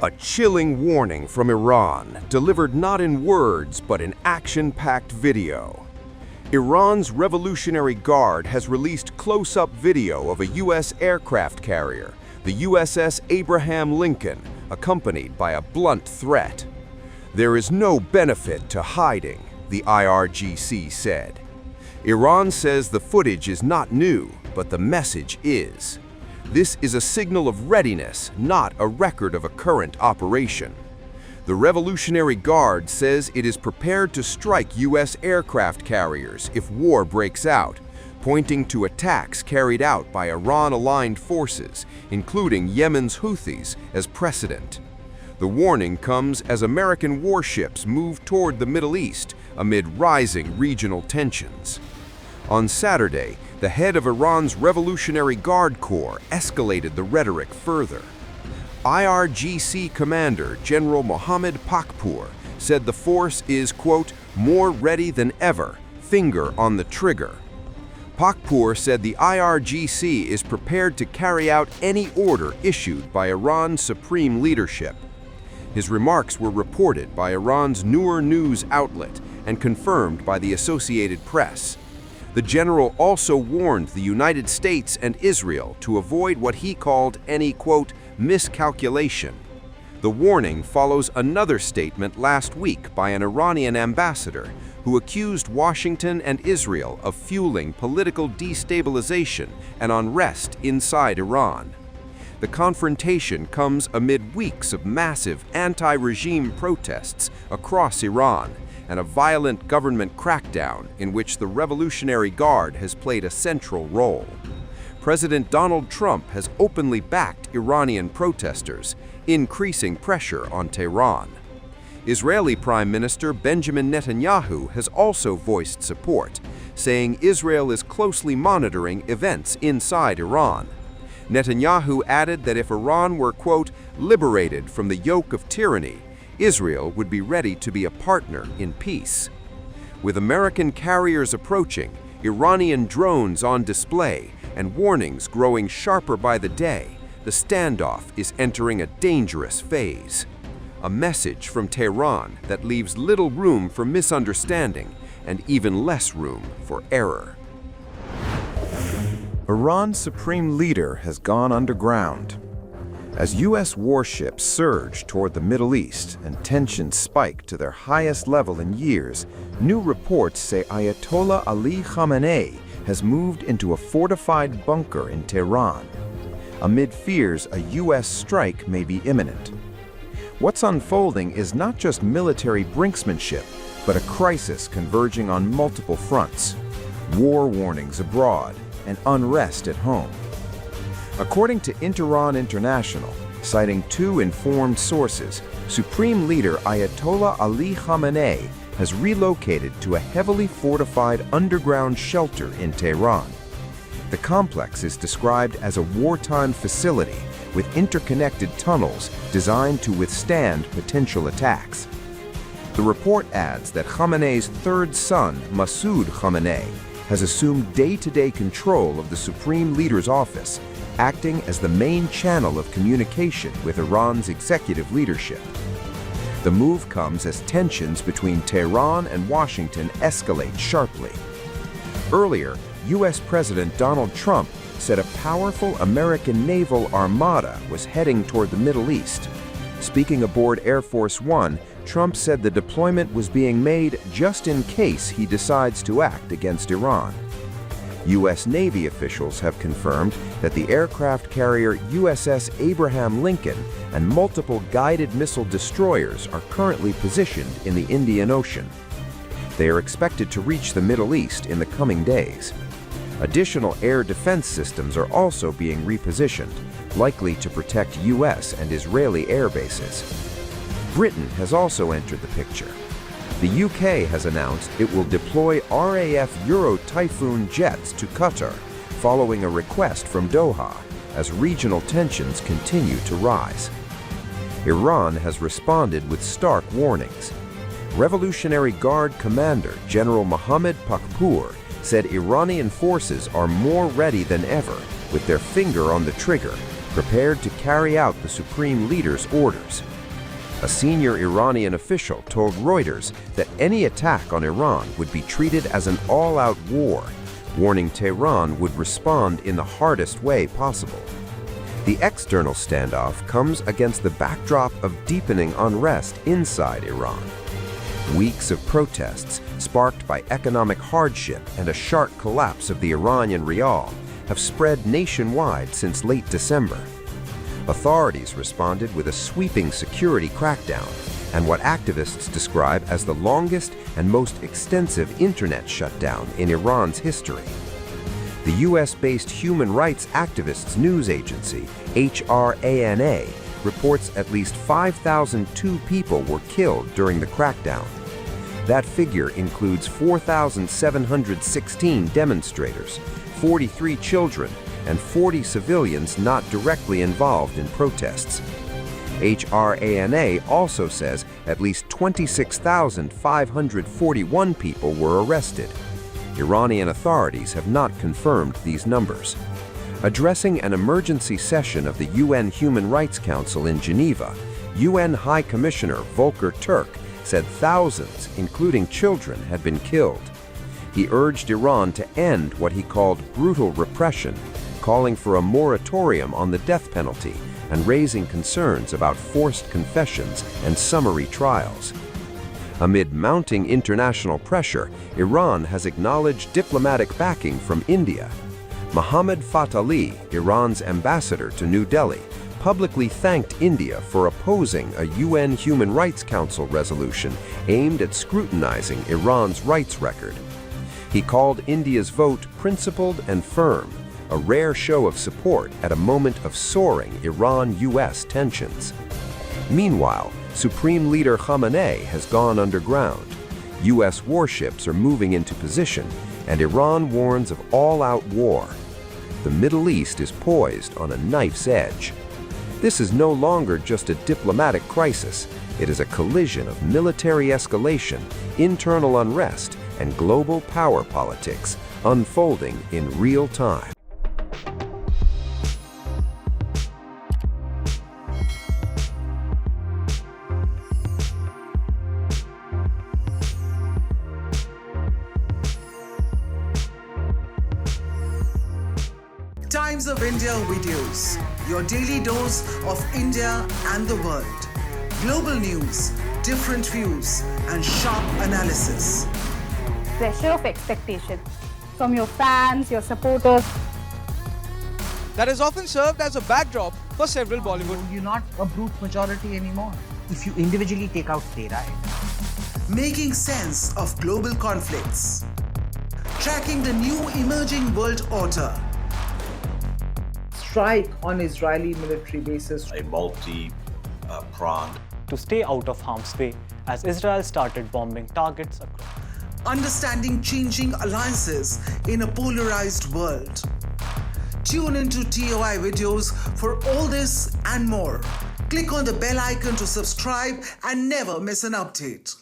A chilling warning from Iran, delivered not in words but in action-packed video. Iran's Revolutionary Guard has released close-up video of a U.S. aircraft carrier, the USS Abraham Lincoln, accompanied by a blunt threat. "There is no benefit to hiding," the IRGC said. Iran says the footage is not new, but the message is. This is a signal of readiness, not a record of a current operation. The Revolutionary Guard says it is prepared to strike U.S. aircraft carriers if war breaks out, pointing to attacks carried out by Iran-aligned forces, including Yemen's Houthis, as precedent. The warning comes as American warships move toward the Middle East amid rising regional tensions. On Saturday, the head of Iran's Revolutionary Guard Corps escalated the rhetoric further. IRGC Commander General Mohammad Pakpour said the force is, quote, "more ready than ever, finger on the trigger." Pakpour said the IRGC is prepared to carry out any order issued by Iran's supreme leadership. His remarks were reported by Iran's Noor news outlet and confirmed by the Associated Press. The general also warned the United States and Israel to avoid what he called any, quote, miscalculation. The warning follows another statement last week by an Iranian ambassador who accused Washington and Israel of fueling political destabilization and unrest inside Iran. The confrontation comes amid weeks of massive anti-regime protests across Iran and a violent government crackdown in which the Revolutionary Guard has played a central role. President Donald Trump has openly backed Iranian protesters, increasing pressure on Tehran. Israeli Prime Minister Benjamin Netanyahu has also voiced support, saying Israel is closely monitoring events inside Iran. Netanyahu added that if Iran were, quote, liberated from the yoke of tyranny, Israel would be ready to be a partner in peace. With American carriers approaching, Iranian drones on display, and warnings growing sharper by the day, the standoff is entering a dangerous phase. A message from Tehran that leaves little room for misunderstanding and even less room for error. Iran's supreme leader has gone underground. As U.S. warships surge toward the Middle East and tensions spike to their highest level in years, new reports say Ayatollah Ali Khamenei has moved into a fortified bunker in Tehran. Amid fears a U.S. strike may be imminent. What's unfolding is not just military brinksmanship, but a crisis converging on multiple fronts: war warnings abroad and unrest at home. According to Iran International, citing two informed sources, Supreme Leader Ayatollah Ali Khamenei has relocated to a heavily fortified underground shelter in Tehran. The complex is described as a wartime facility with interconnected tunnels designed to withstand potential attacks. The report adds that Khamenei's third son, Masoud Khamenei, has assumed day-to-day control of the Supreme Leader's office, acting as the main channel of communication with Iran's executive leadership. The move comes as tensions between Tehran and Washington escalate sharply. Earlier, U.S. President Donald Trump said a powerful American naval armada was heading toward the Middle East. Speaking aboard Air Force One, Trump said the deployment was being made just in case he decides to act against Iran. U.S. Navy officials have confirmed that the aircraft carrier USS Abraham Lincoln and multiple guided missile destroyers are currently positioned in the Indian Ocean. They are expected to reach the Middle East in the coming days. Additional air defense systems are also being repositioned, likely to protect U.S. and Israeli air bases. Britain has also entered the picture. The UK has announced it will deploy RAF Euro Typhoon jets to Qatar, following a request from Doha, as regional tensions continue to rise. Iran has responded with stark warnings. Revolutionary Guard Commander General Mohammad Pakpour said Iranian forces are more ready than ever, with their finger on the trigger, prepared to carry out the supreme leader's orders. A senior Iranian official told Reuters that any attack on Iran would be treated as an all-out war, warning Tehran would respond in the hardest way possible. The external standoff comes against the backdrop of deepening unrest inside Iran. Weeks of protests, sparked by economic hardship and a sharp collapse of the Iranian rial, have spread nationwide since late December. Authorities responded with a sweeping security crackdown and what activists describe as the longest and most extensive internet shutdown in Iran's history. The US-based human rights activists news agency, IRGC, reports at least 5,002 people were killed during the crackdown. That figure includes 4,716 demonstrators, 43 children, and 40 civilians not directly involved in protests. IRGC also says at least 26,541 people were arrested. Iranian authorities have not confirmed these numbers. Addressing an emergency session of the UN Human Rights Council in Geneva, UN High Commissioner Volker Turk said thousands, including children, had been killed. He urged Iran to end what he called brutal repression, calling for a moratorium on the death penalty and raising concerns about forced confessions and summary trials. Amid mounting international pressure, Iran has acknowledged diplomatic backing from India. Mohammad Pakpour, Iran's ambassador to New Delhi, publicly thanked India for opposing a UN Human Rights Council resolution aimed at scrutinizing Iran's rights record. He called India's vote principled and firm, a rare show of support at a moment of soaring Iran-US tensions. Meanwhile, Supreme Leader Khamenei has gone underground. US warships are moving into position, and Iran warns of all-out war. The Middle East is poised on a knife's edge. This is no longer just a diplomatic crisis. It is a collision of military escalation, internal unrest, and global power politics unfolding in real time. Times of India videos, your daily dose of India and the world. Global news, different views, and sharp analysis. Pressure of expectation from your fans, your supporters. That has often served as a backdrop for several Bollywood. You're not a brute majority anymore if you individually take out their right. Making sense of global conflicts. Tracking the new emerging world order. Strike on Israeli military bases. A multi-pronged. To stay out of harm's way as Israel started bombing targets across. Understanding changing alliances in a polarized world. Tune into TOI videos for all this and more. Click on the bell icon to subscribe and never miss an update.